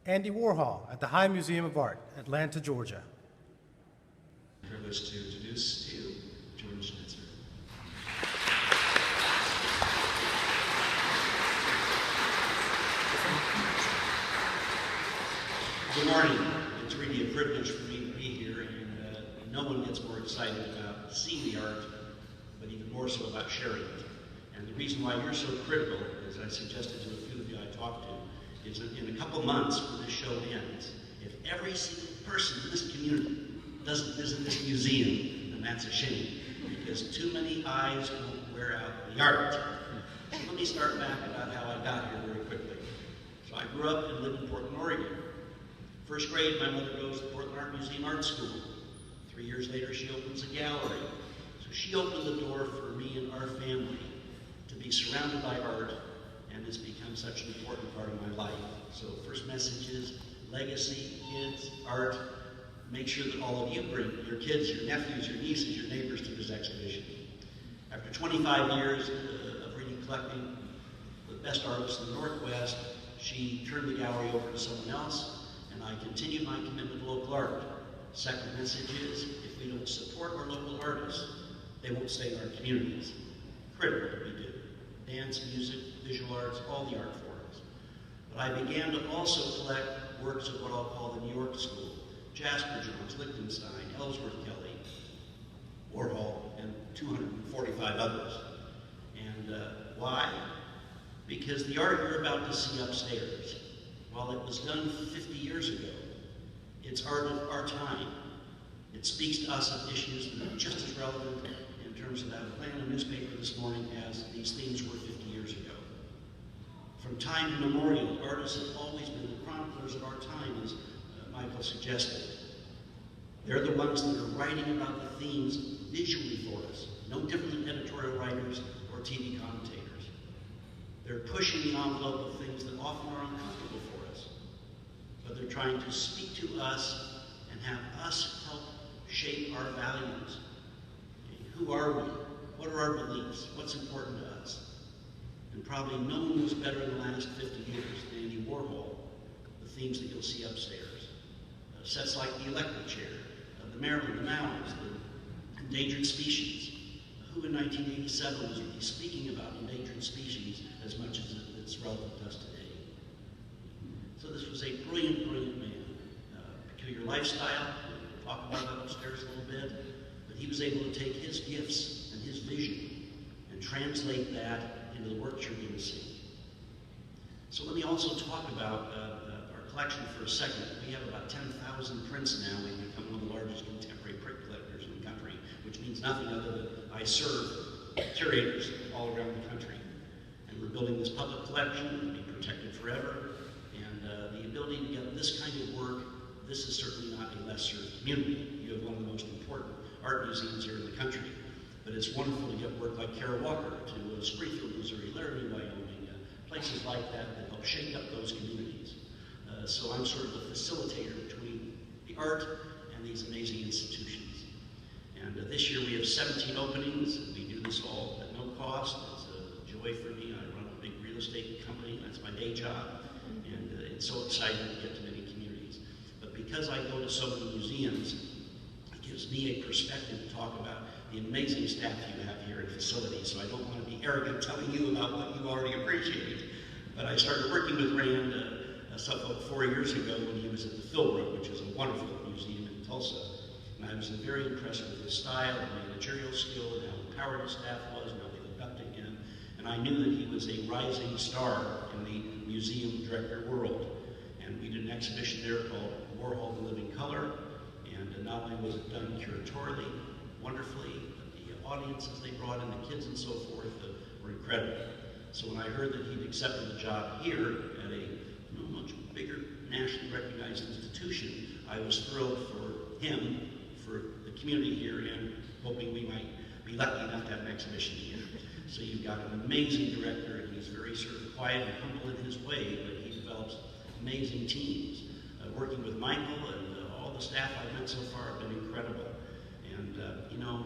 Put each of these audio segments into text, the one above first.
Andy Warhol at the High Museum of Art, Atlanta, Georgia. Privileged to introduce to you Jordán Schnitzer. Good morning. It's really a privilege for me to be here, and no one gets more excited about seeing the art, but even more so about sharing it. And the reason why you're so critical, as I suggested to a few of you I talked to, is that in a couple months when this show ends, if every single person in this community doesn't visit this museum, then that's a shame, because too many eyes won't wear out the art. So let me start back about how I got here very quickly. So I grew up and lived in Portland, Oregon. First grade, my mother goes to Portland Art Museum Art School. 3 years later, she opens a gallery. So she opened the door for me and our family to be surrounded by art, and it's become such an important part of my life. So first message is legacy, kids, art. Make sure that all of you bring your kids, your nephews, your nieces, your neighbors to this exhibition. After 25 years of really collecting the best artists in the Northwest, she turned the gallery over to someone else, and I continued my commitment to local art. Second message is, if we don't support our local artists, they won't stay in our communities. Critical that we do. Dance, music, visual arts, all the art forms. But I began to also collect works of what I'll call the New York School. Jasper Johns, Lichtenstein, Ellsworth Kelly, Warhol, and 245 others. And why? Because the art you're about to see upstairs, while it was done 50 years ago, it's art of our time. It speaks to us of issues that are just as relevant in terms of that Atlanta newspaper this morning as these themes were 50 years ago. From time immemorial, artists have always been the chroniclers of our time, as Michael suggested. They're the ones that are writing about the themes visually for us, no different than editorial writers or TV commentators. They're pushing the envelope of things that often are uncomfortable for us, but they're trying to speak to us and have us help shape our values. Who are we? What are our beliefs? What's important to us? And probably no one knows better in the last 50 years than Andy Warhol the themes that you'll see upstairs. Sets like the electric chair, the Maryland, the Mountains, the endangered species. Who in 1987 was really speaking about endangered species as much as it's relevant to us today? So this was a brilliant, brilliant man. Peculiar lifestyle, we'll talk about that upstairs a little bit, but he was able to take his gifts and his vision and translate that into the work you're going to see. So let me also talk about our collection for a second. We have about 10,000 prints now. We've become one of the largest contemporary print collectors in the country, which means nothing other than I serve curators all around the country. And we're building this public collection that will be protected forever. And the ability to get this kind of work, this is certainly not a less-served community. You have one of the most important art museums here in the country. But it's wonderful to get work like Kara Walker to Springfield, Missouri, Laramie, Wyoming, places like that that help shake up those communities. So I'm sort of the facilitator between the art and these amazing institutions. And this year we have 17 openings. We do this all at no cost. It's a joy for me. I run a big real estate company. That's my day job. And it's so exciting to get to many communities. But because I go to so many museums, it gives me a perspective to talk about the amazing staff you have here in facilities. So I don't want to be arrogant telling you about what you already appreciate. But I started working with Rand about 4 years ago when he was at the Philbrook, which is a wonderful museum in Tulsa. And I was very impressed with his style and managerial skill and how empowered his staff was and how they looked up to him. And I knew that he was a rising star in the museum director world. And we did an exhibition there called Warhol, the Living Color. And not only was it done curatorially, wonderfully, but the audiences they brought in, the kids and so forth, were incredible. So when I heard that he'd accepted the job here at a much bigger, nationally recognized institution, I was thrilled for him, for the community here, and hoping we might be lucky enough to have an exhibition here. So you've got an amazing director, and he's very sort of quiet and humble in his way, but he develops amazing teams. Working with Michael and all the staff I've met so far have been incredible. And you know,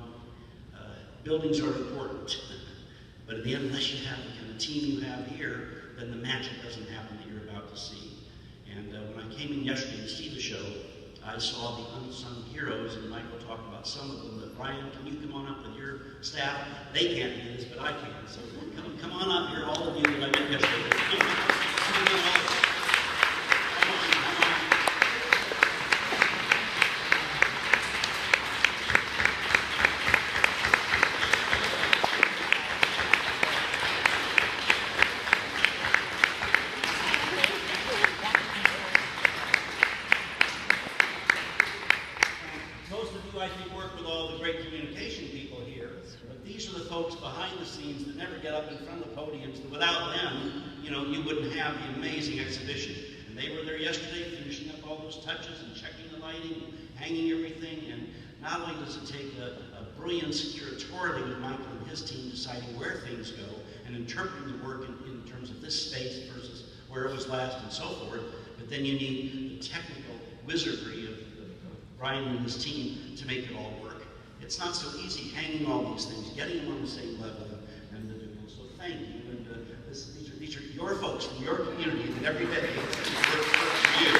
buildings are important, but at the end, unless you have the kind of team you have here, then the magic doesn't happen that you're about to see. And when I came in yesterday to see the show, I saw the unsung heroes, and Michael talked about some of them. But Brian, can you come on up with your staff? They can't do this, but I can. So come on up here, all of you that I met yesterday. Come on. Most of you, I think, work with all the great communication people here, but these are the folks behind the scenes that never get up in front of the podiums. And without them, you wouldn't have the amazing exhibition. And they were there yesterday, finishing up all those touches and checking the lighting, and hanging everything. And not only does it take a brilliance curatorially with Michael and his team deciding where things go and interpreting the work in terms of this space versus where it was last and so forth, but then you need the technical wizardry of Brian and his team to make it all work. It's not so easy hanging all these things, getting them on the same level, and so thank you. And these are your folks from your community that every day work for you.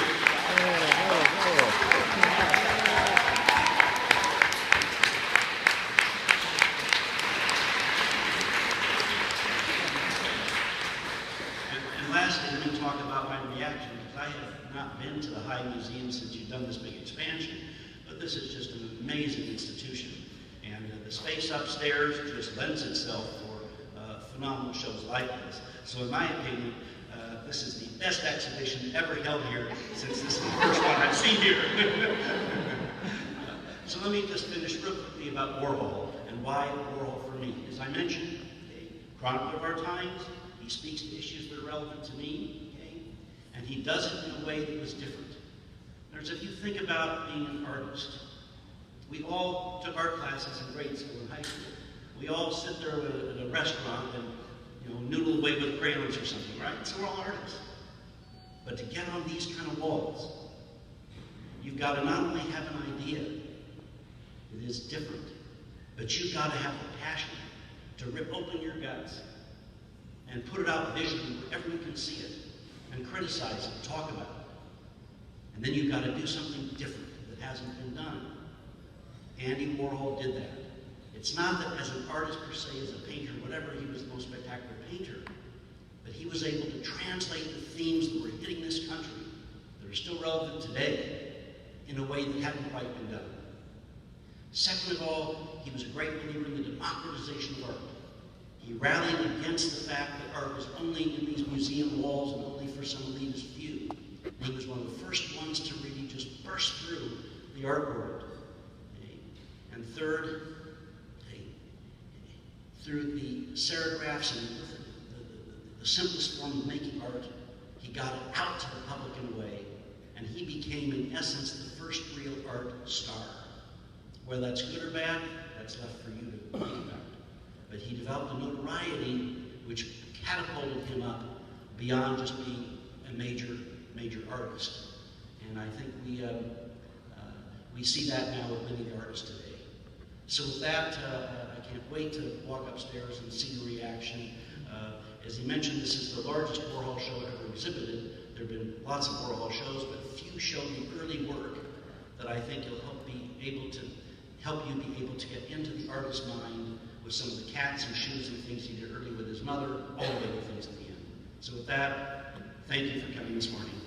And lastly, let me talk about my reaction, because I have not been to the High Museum since you've done this big expansion. But this is just an amazing institution, and the space upstairs just lends itself for phenomenal shows like this. So in my opinion, this is the best exhibition ever held here, since this is the first one I've seen here. So let me just finish real quickly about Warhol, and why Warhol for me. As I mentioned, a chronicler of our times, he speaks to issues that are relevant to me, and he does it in a way that was different. If you think about being an artist, we all took art classes in grade school and high school. We all sit there at a restaurant and noodle away with crayons or something, right? So we're all artists. But to get on these kind of walls, you've got to not only have an idea, it is different, but you've got to have the passion to rip open your guts and put it out visually wherever you can see it, and criticize it, talk about it. And then you've got to do something different that hasn't been done. Andy Warhol did that. It's not that as an artist per se, as a painter, whatever, he was the most spectacular painter, but he was able to translate the themes that were hitting this country, that are still relevant today, in a way that hadn't quite been done. Second of all, he was a great believer in the democratization of art. He rallied against the fact that art was only in these museum walls and only for some elitist few. And he was one of the first ones to really just burst through the art world. And third, through the serigraphs and the simplest form of making art, he got it out to the public in a way, and he became, in essence, the first real art star. Whether that's good or bad, that's left for you to think about. But he developed a notoriety which catapulted him up beyond just being a major artist. And I think we see that now with many of the artists today. So with that, I can't wait to walk upstairs and see the reaction. As he mentioned, this is the largest Warhol show ever exhibited. There have been lots of Warhol shows, but few show the early work that I think will help you be able to get into the artist's mind with some of the cats and shoes and things he did early with his mother, all the way to things at the end. So with that, thank you for coming this morning.